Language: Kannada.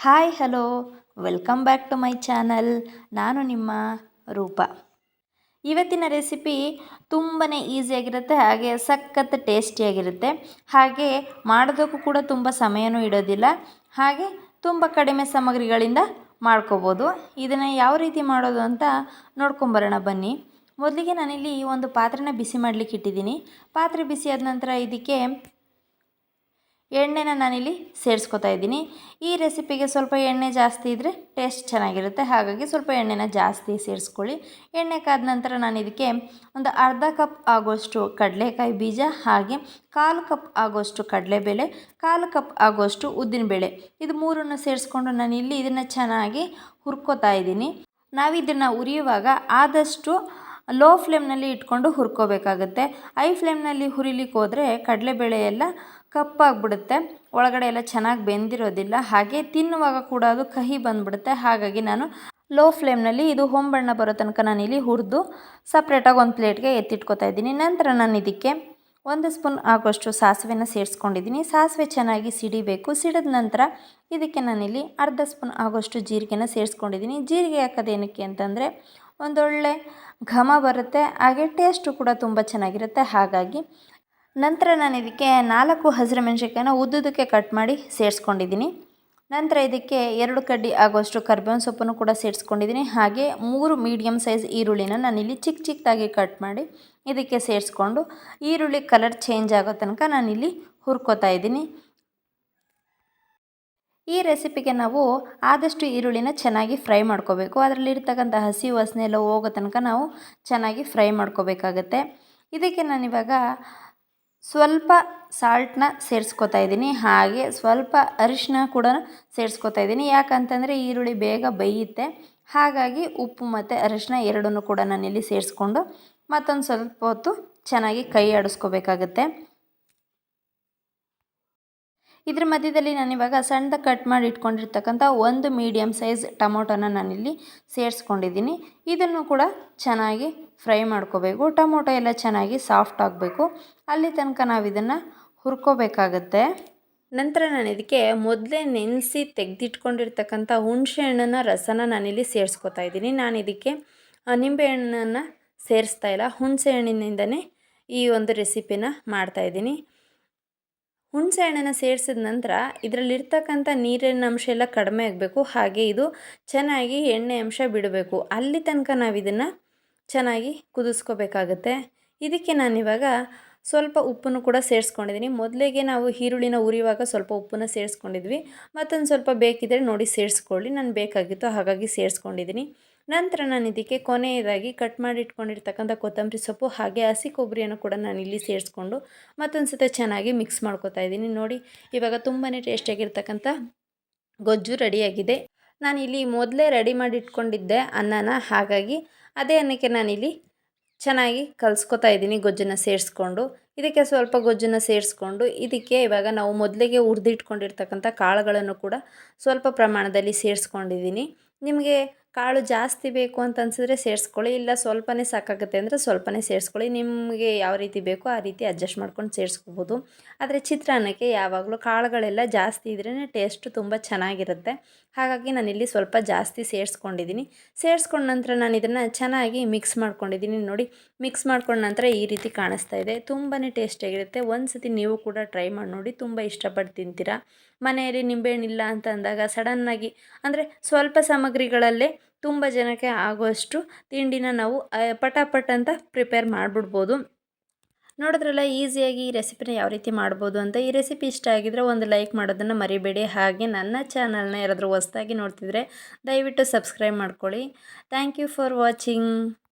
Hi hello welcome back to my channel. ನಾನು ನಿಮ್ಮ ರೂಪ. ಇವತ್ತಿನ ರೆಸಿಪಿ ತುಂಬಾ ಈಸಿಯಾಗಿರುತ್ತೆ, ಹಾಗೆ ಸಖತ್ ಟೇಸ್ಟಿಯಾಗಿರುತ್ತೆ. ಹಾಗೆ ಮಾಡೋದಕ್ಕೂ ಕೂಡ ತುಂಬ ಸಮಯನೂ ಇಡೋದಿಲ್ಲ, ಹಾಗೆ ತುಂಬ ಕಡಿಮೆ ಸಾಮಗ್ರಿಗಳಿಂದ ಮಾಡ್ಕೋಬೋದು. ಇದನ್ನು ಯಾವ ರೀತಿ ಮಾಡೋದು ಅಂತ ನೋಡ್ಕೊಂಬರೋಣ ಬನ್ನಿ. ಮೊದಲಿಗೆ ನಾನಿಲ್ಲಿ ಒಂದು ಪಾತ್ರೆನ ಬಿಸಿ ಮಾಡಲಿಕ್ಕೆ ಇಟ್ಟಿದ್ದೀನಿ. ಪಾತ್ರೆ ಬಿಸಿ ಆದ ನಂತರ ಇದಕ್ಕೆ ಎಣ್ಣೆನ ನಾನಿಲ್ಲಿ ಸೇರಿಸ್ಕೊತಾ ಇದ್ದೀನಿ. ಈ ರೆಸಿಪಿಗೆ ಸ್ವಲ್ಪ ಎಣ್ಣೆ ಜಾಸ್ತಿ ಇದ್ದರೆ ಟೇಸ್ಟ್ ಚೆನ್ನಾಗಿರುತ್ತೆ, ಹಾಗಾಗಿ ಸ್ವಲ್ಪ ಎಣ್ಣೆನ ಜಾಸ್ತಿ ಸೇರಿಸ್ಕೊಳ್ಳಿ. ಎಣ್ಣೆ ಕಾದ ನಂತರ ನಾನು ಇದಕ್ಕೆ ಒಂದು ಅರ್ಧ ಕಪ್ ಆಗೋಷ್ಟು ಕಡಲೆಕಾಯಿ ಬೀಜ, ಹಾಗೆ 1/4 ಕಪ್ ಆಗೋಷ್ಟು ಕಡಲೆಬೇಳೆ, 1/4 ಕಪ್ ಆಗೋಷ್ಟು ಉದ್ದಿನಬೇಳೆ, ಇದು ಮೂರನ್ನು ಸೇರಿಸ್ಕೊಂಡು ನಾನಿಲ್ಲಿ ಇದನ್ನು ಚೆನ್ನಾಗಿ ಹುರ್ಕೋತಾ ಇದ್ದೀನಿ. ನಾವಿದನ್ನು ಉರಿಯುವಾಗ ಆದಷ್ಟು ಲೋ ಫ್ಲೇಮ್ನಲ್ಲಿ ಇಟ್ಕೊಂಡು ಹುರ್ಕೋಬೇಕಾಗುತ್ತೆ. ಐ ಫ್ಲೇಮ್ನಲ್ಲಿ ಹುರಿಲಿಕ್ಕೆ ಹೋದರೆ ಕಡಲೆಬೇಳೆ ಎಲ್ಲ ಕಪ್ಪಾಗಿಬಿಡುತ್ತೆ, ಒಳಗಡೆ ಎಲ್ಲ ಚೆನ್ನಾಗಿ ಬೆಂದಿರೋದಿಲ್ಲ, ಹಾಗೆ ತಿನ್ನುವಾಗ ಕೂಡ ಅದು ಕಹಿ ಬಂದುಬಿಡುತ್ತೆ. ಹಾಗಾಗಿ ನಾನು ಲೋ ಫ್ಲೇಮ್ನಲ್ಲಿ ಇದು ಹೊಂಬಣ್ಣ ಬರೋ ತನಕ ನಾನಿಲ್ಲಿ ಹುರಿದು ಸಪ್ರೇಟಾಗಿ ಒಂದು ಪ್ಲೇಟ್ಗೆ ಎತ್ತಿಟ್ಕೊತಾ ಇದ್ದೀನಿ. ನಂತರ ನಾನು ಇದಕ್ಕೆ 1 ಸ್ಪೂನ್ ಆಗೋಷ್ಟು ಸಾಸಿವೆನ ಸೇರಿಸ್ಕೊಂಡಿದ್ದೀನಿ. ಸಾಸಿವೆ ಚೆನ್ನಾಗಿ ಸಿಡಿಬೇಕು. ಸಿಡಿದ ನಂತರ ಇದಕ್ಕೆ ನಾನಿಲ್ಲಿ ಅರ್ಧ ಸ್ಪೂನ್ ಆಗೋಷ್ಟು ಜೀರಿಗೆನ ಸೇರಿಸ್ಕೊಂಡಿದ್ದೀನಿ. ಜೀರಿಗೆ ಹಾಕೋದೇನಕ್ಕೆ ಅಂತಂದರೆ ಒಂದೊಳ್ಳೆ ಘಮ ಬರುತ್ತೆ, ಹಾಗೆ ಟೇಸ್ಟು ಕೂಡ ತುಂಬ ಚೆನ್ನಾಗಿರುತ್ತೆ. ಹಾಗಾಗಿ ನಂತರ ನಾನು ಇದಕ್ಕೆ 4 ಹಸಿರು ಮೆಣಸಿನ್ಕಾಯಿನ ಉದ್ದುದಕ್ಕೆ ಕಟ್ ಮಾಡಿ ಸೇರಿಸ್ಕೊಂಡಿದ್ದೀನಿ. ನಂತರ ಇದಕ್ಕೆ 2 ಕಡ್ಡಿ ಆಗೋಷ್ಟು ಕರಿಬೇವಿನ ಸೊಪ್ಪನ್ನು ಕೂಡ ಸೇರಿಸ್ಕೊಂಡಿದ್ದೀನಿ. ಹಾಗೆ 3 ಮೀಡಿಯಮ್ ಸೈಜ್ ಈರುಳ್ಳಿನ ನಾನಿಲ್ಲಿ ಚಿಕ್ಕ ಚಿಕ್ಕದಾಗಿ ಕಟ್ ಮಾಡಿ ಇದಕ್ಕೆ ಸೇರಿಸ್ಕೊಂಡು ಈರುಳ್ಳಿ ಕಲರ್ ಚೇಂಜ್ ಆಗೋ ತನಕ ನಾನಿಲ್ಲಿ ಹುರ್ಕೋತಾ ಇದ್ದೀನಿ. ಈ ರೆಸಿಪಿಗೆ ನಾವು ಆದಷ್ಟು ಈರುಳ್ಳಿನ ಚೆನ್ನಾಗಿ ಫ್ರೈ ಮಾಡ್ಕೋಬೇಕು. ಅದರಲ್ಲಿರ್ತಕ್ಕಂಥ ಹಸಿ ವಾಸನೆ ಎಲ್ಲ ಹೋಗೋ ತನಕ ನಾವು ಚೆನ್ನಾಗಿ ಫ್ರೈ ಮಾಡ್ಕೋಬೇಕಾಗತ್ತೆ. ಇದಕ್ಕೆ ನಾನಿವಾಗ ಸ್ವಲ್ಪ ಸಾಲ್ಟನ್ನ ಸೇರಿಸ್ಕೊತಾ ಇದ್ದೀನಿ, ಹಾಗೆ ಸ್ವಲ್ಪ ಅರಿಶಿನ ಕೂಡ ಸೇರಿಸ್ಕೊತಾ ಇದ್ದೀನಿ. ಯಾಕಂತಂದರೆ ಈರುಳ್ಳಿ ಬೇಗ ಬೇಯುತ್ತೆ, ಹಾಗಾಗಿ ಉಪ್ಪು ಮತ್ತು ಅರಿಶಿನ ಎರಡನ್ನೂ ಕೂಡ ನಾನಿಲ್ಲಿ ಸೇರಿಸ್ಕೊಂಡು ಮತ್ತೊಂದು ಸ್ವಲ್ಪ ಹೊತ್ತು ಚೆನ್ನಾಗಿ ಕೈ ಆಡಿಸ್ಕೋಬೇಕಾಗತ್ತೆ. ಇದ್ರ ಮಧ್ಯದಲ್ಲಿ ನಾನಿವಾಗ ಸಣ್ಣದಾಗಿ ಕಟ್ ಮಾಡಿ ಇಟ್ಕೊಂಡಿರ್ತಕ್ಕಂಥ 1 ಮೀಡಿಯಮ್ ಸೈಜ್ ಟೊಮೊಟೊನ ನಾನಿಲ್ಲಿ ಸೇರಿಸ್ಕೊಂಡಿದ್ದೀನಿ. ಇದನ್ನು ಕೂಡ ಚೆನ್ನಾಗಿ ಫ್ರೈ ಮಾಡ್ಕೋಬೇಕು. ಟೊಮೊಟೊ ಎಲ್ಲ ಚೆನ್ನಾಗಿ ಸಾಫ್ಟ್ ಆಗಬೇಕು, ಅಲ್ಲಿ ತನಕ ನಾವು ಇದನ್ನು ಹುರ್ಕೋಬೇಕಾಗತ್ತೆ. ನಂತರ ನಾನು ಇದಕ್ಕೆ ಮೊದಲೇ ನೆನೆಸಿ ತೆಗೆದಿಟ್ಕೊಂಡಿರ್ತಕ್ಕಂಥ ಹುಣಸೆ ಹಣ್ಣನ್ನು ರಸನ ನಾನಿಲ್ಲಿ ಸೇರಿಸ್ಕೊತಾ ಇದ್ದೀನಿ. ನಾನು ಇದಕ್ಕೆ ನಿಂಬೆಹಣ್ಣನ್ನು ಸೇರಿಸ್ತಾ ಇಲ್ಲ, ಹುಣಸೆ ಹಣ್ಣಿನಿಂದನೇ ಈ ಒಂದು ರೆಸಿಪಿನ ಮಾಡ್ತಾಯಿದ್ದೀನಿ. ಹುಣಸೆ ಹಣ್ಣನ್ನು ಸೇರಿಸಿದ ನಂತರ ಇದರಲ್ಲಿರ್ತಕ್ಕಂಥ ನೀರಿನ ಅಂಶ ಎಲ್ಲ ಕಡಿಮೆ ಆಗಬೇಕು, ಹಾಗೆ ಇದು ಚೆನ್ನಾಗಿ ಎಣ್ಣೆ ಅಂಶ ಬಿಡಬೇಕು, ಅಲ್ಲಿ ತನಕ ನಾವು ಇದನ್ನು ಚೆನ್ನಾಗಿ ಕುದಿಸ್ಕೋಬೇಕಾಗತ್ತೆ. ಇದಕ್ಕೆ ನಾನಿವಾಗ ಸ್ವಲ್ಪ ಉಪ್ಪನ್ನು ಕೂಡ ಸೇರಿಸ್ಕೊಂಡಿದ್ದೀನಿ. ಮೊದಲಿಗೆ ನಾವು ಈರುಳ್ಳಿನ ಉರಿಯುವಾಗ ಸ್ವಲ್ಪ ಉಪ್ಪನ್ನು ಸೇರಿಸ್ಕೊಂಡಿದ್ವಿ, ಮತ್ತೊಂದು ಸ್ವಲ್ಪ ಬೇಕಿದ್ದರೆ ನೋಡಿ ಸೇರಿಸ್ಕೊಳ್ಳಿ. ನಾನು ಬೇಕಾಗಿತ್ತು ಹಾಗಾಗಿ ಸೇರಿಸ್ಕೊಂಡಿದ್ದೀನಿ. ನಂತರ ನಾನು ಇದಕ್ಕೆ ಕೊನೆಯದಾಗಿ ಕಟ್ ಮಾಡಿ ಇಟ್ಕೊಂಡಿರ್ತಕ್ಕಂಥ ಕೊತ್ತಂಬರಿ ಸೊಪ್ಪು ಹಾಗೆ ಹಸಿ ಕೊಬ್ಬರಿಯನ್ನು ಕೂಡ ನಾನು ಇಲ್ಲಿ ಸೇರಿಸ್ಕೊಂಡು ಮತ್ತೊಂದು ಸತಿ ಚೆನ್ನಾಗಿ ಮಿಕ್ಸ್ ಮಾಡ್ಕೊತಾ ಇದ್ದೀನಿ. ನೋಡಿ, ಇವಾಗ ತುಂಬಾ ಟೇಸ್ಟಿಯಾಗಿರ್ತಕ್ಕಂಥ ಗೊಜ್ಜು ರೆಡಿಯಾಗಿದೆ. ನಾನಿಲ್ಲಿ ಮೊದಲೇ ರೆಡಿ ಮಾಡಿ ಇಟ್ಕೊಂಡಿದ್ದೆ ಅನ್ನನ, ಹಾಗಾಗಿ ಅದೇ ಅನ್ನಕ್ಕೆ ನಾನಿಲ್ಲಿ ಚೆನ್ನಾಗಿ ಕಲಿಸ್ಕೊತಾ ಇದ್ದೀನಿ ಗೊಜ್ಜನ್ನು ಸೇರಿಸ್ಕೊಂಡು. ಇದಕ್ಕೆ ಸ್ವಲ್ಪ ಗೊಜ್ಜನ್ನು ಸೇರಿಸ್ಕೊಂಡು ಇದಕ್ಕೆ ಇವಾಗ ನಾವು ಮೊದಲಿಗೆ ಹುರಿದಿಟ್ಕೊಂಡಿರ್ತಕ್ಕಂಥ ಕಾಳುಗಳನ್ನು ಕೂಡ ಸ್ವಲ್ಪ ಪ್ರಮಾಣದಲ್ಲಿ ಸೇರಿಸ್ಕೊಂಡಿದ್ದೀನಿ. ನಿಮಗೆ ಕಾಳು ಜಾಸ್ತಿ ಬೇಕು ಅಂತ ಅನಿಸಿದ್ರೆ ಸೇರಿಸ್ಕೊಳ್ಳಿ, ಇಲ್ಲ ಸ್ವಲ್ಪನೇ ಸಾಕಾಗುತ್ತೆ ಅಂದರೆ ಸ್ವಲ್ಪನೇ ಸೇರಿಸ್ಕೊಳ್ಳಿ. ನಿಮಗೆ ಯಾವ ರೀತಿ ಬೇಕೋ ಆ ರೀತಿ ಅಡ್ಜಸ್ಟ್ ಮಾಡ್ಕೊಂಡು ಸೇರಿಸ್ಕೋಬೋದು. ಆದರೆ ಚಿತ್ರಾನ್ನಕ್ಕೆ ಯಾವಾಗಲೂ ಕಾಳುಗಳೆಲ್ಲ ಜಾಸ್ತಿ ಇದ್ರೇ ಟೇಸ್ಟು ತುಂಬ ಚೆನ್ನಾಗಿರುತ್ತೆ, ಹಾಗಾಗಿ ನಾನಿಲ್ಲಿ ಸ್ವಲ್ಪ ಜಾಸ್ತಿ ಸೇರಿಸ್ಕೊಂಡಿದ್ದೀನಿ. ಸೇರಿಸ್ಕೊಂಡ ನಂತರ ನಾನು ಇದನ್ನು ಚೆನ್ನಾಗಿ ಮಿಕ್ಸ್ ಮಾಡ್ಕೊಂಡಿದ್ದೀನಿ. ನೋಡಿ, ಮಿಕ್ಸ್ ಮಾಡ್ಕೊಂಡ ನಂತರ ಈ ರೀತಿ ಕಾಣಿಸ್ತಾ ಇದೆ. ತುಂಬಾ ಟೇಸ್ಟಿಯಾಗಿರುತ್ತೆ. ಒಂದು ಸತಿ ನೀವು ಕೂಡ ಟ್ರೈ ಮಾಡಿ ನೋಡಿ, ತುಂಬ ಇಷ್ಟಪಟ್ಟು ತಿಂತೀರಾ. ಮನೆಯಲ್ಲಿ ನಿಂಬೆಹಣ್ಣಿಲ್ಲ ಅಂತ ಅಂದಾಗ ಸಡನ್ನಾಗಿ ಅಂದರೆ ಸ್ವಲ್ಪ ಸಾಮಗ್ರಿಗಳಲ್ಲೇ ತುಂಬ ಜನಕ್ಕೆ ಆಗುವಷ್ಟು ತಿಂಡಿನ ನಾವು ಪಟಾಪಟ್ ಅಂತ ಪ್ರಿಪೇರ್ ಮಾಡಿಬಿಡ್ಬೋದು. ನೋಡಿದ್ರಲ್ಲ ಈಸಿಯಾಗಿ ಈ ರೆಸಿಪಿನ ಯಾವ ರೀತಿ ಮಾಡ್ಬೋದು ಅಂತ. ಈ ರೆಸಿಪಿ ಇಷ್ಟ ಆಗಿದ್ರೆ ಒಂದು ಲೈಕ್ ಮಾಡೋದನ್ನು ಮರಿಬೇಡಿ. ಹಾಗೆ ನನ್ನ ಚಾನಲ್ನ ಯಾರಾದರೂ ಹೊಸದಾಗಿ ನೋಡ್ತಿದ್ರೆ ದಯವಿಟ್ಟು ಸಬ್ಸ್ಕ್ರೈಬ್ ಮಾಡ್ಕೊಳ್ಳಿ. Thank you for watching.